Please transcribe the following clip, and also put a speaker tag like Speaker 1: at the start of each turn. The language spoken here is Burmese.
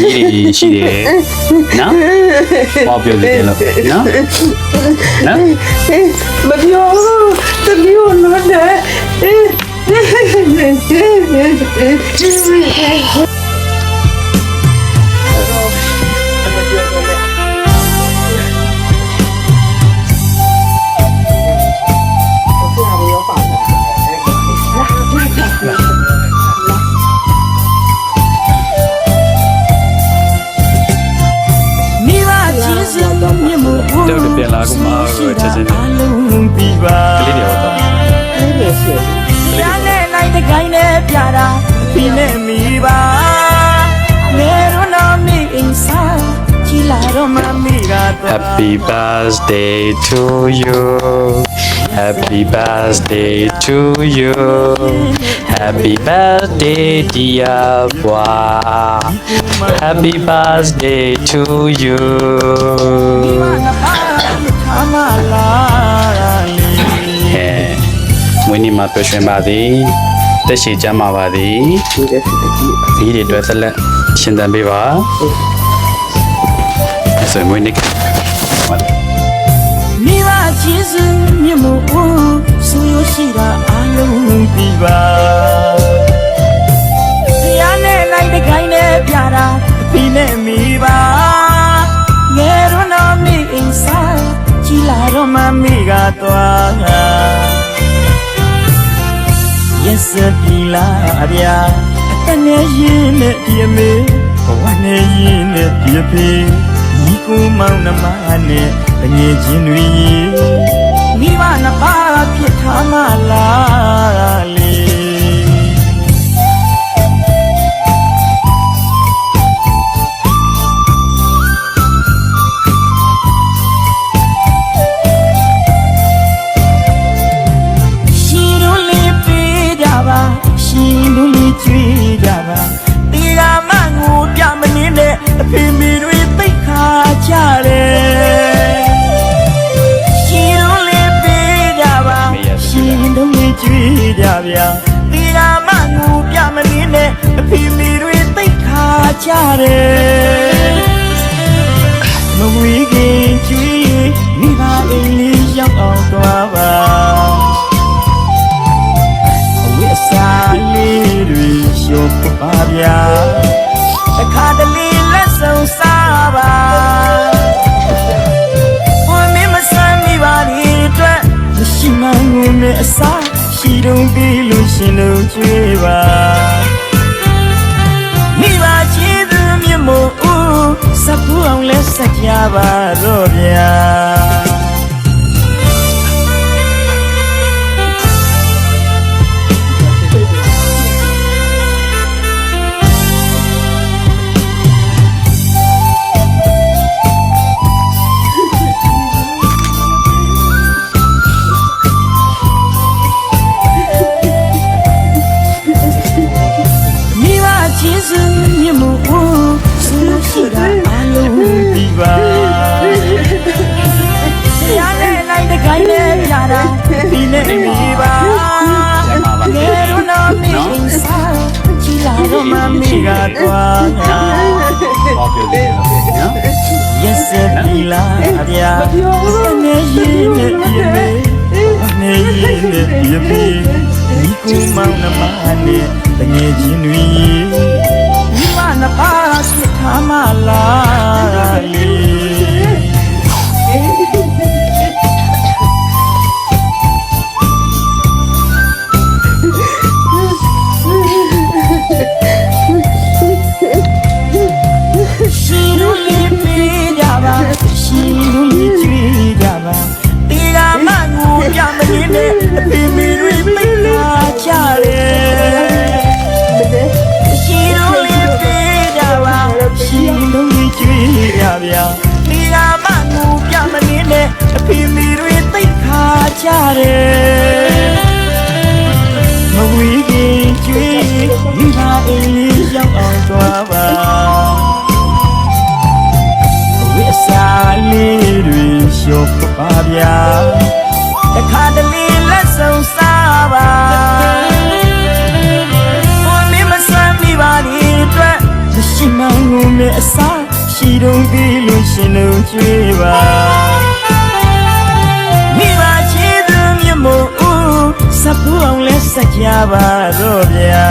Speaker 1: ဒီရှိတယ်နော်ဘာပြောသေးတယ်လို့နော်နော်
Speaker 2: မပြောတမျိုးလို့နဲ့
Speaker 1: တော့တပြန်လာကမှချက်ချင်းပြီးပါကလေးတွေတော့
Speaker 3: ရနဲ့လိုက်တဲ့ခိုင်းနဲ့ပြတာပြီးနဲ့မိပါငယ်တော့နော်မိအင်းစားချီလာတော့မမိကတော့
Speaker 1: Happy birthday to you Happy birthday to you Happy birthday dear boy Happy birthday to you မွေးနေ့မှာပျော်ရွှင်ပါသည်တက်ရှိကြမှာပါသည်ဒီတွေအတွက်ဆက်လက်ရှင်းသင်ပေးပါဆိုမွေးနေ့
Speaker 3: မိဘကျေးဇူးမြတ်မို့ဆိုရရှိတာအလုံးပြီးပါတရားနဲ့လိုက်တဲ့ခိုင်းနဲ့ပြတာပြီးနဲ့မိပါငယ်တော့နော်မိအင်းစားချီလာတော့မမိကတော့Yes, Pila, Abia, and a yin at the me, one a yin at the pay, Nico Mount Mane, and ye genuine. Nivana Papi Tamala. No we can see we are in young out of we silent we show Pabia the cuddly lesson saba for me my son me body the shiman me sa she don't be losing no chiva me ba chi du mi mo sa pu ang le sa kya ba ro bia Yes, Pila, Abia, and a yin at the me, one a yin at the me, Nico Mount Mane, and a genuine. You want a pass with Tamala. ငုံမဲ့အစားရှိတုံးပြီးလို့ရှင်တို့ကျွေးပါမိဘချေသူမြတ်မို့စပ်ပူအောင်လဲစကြပါတော့ဗျာ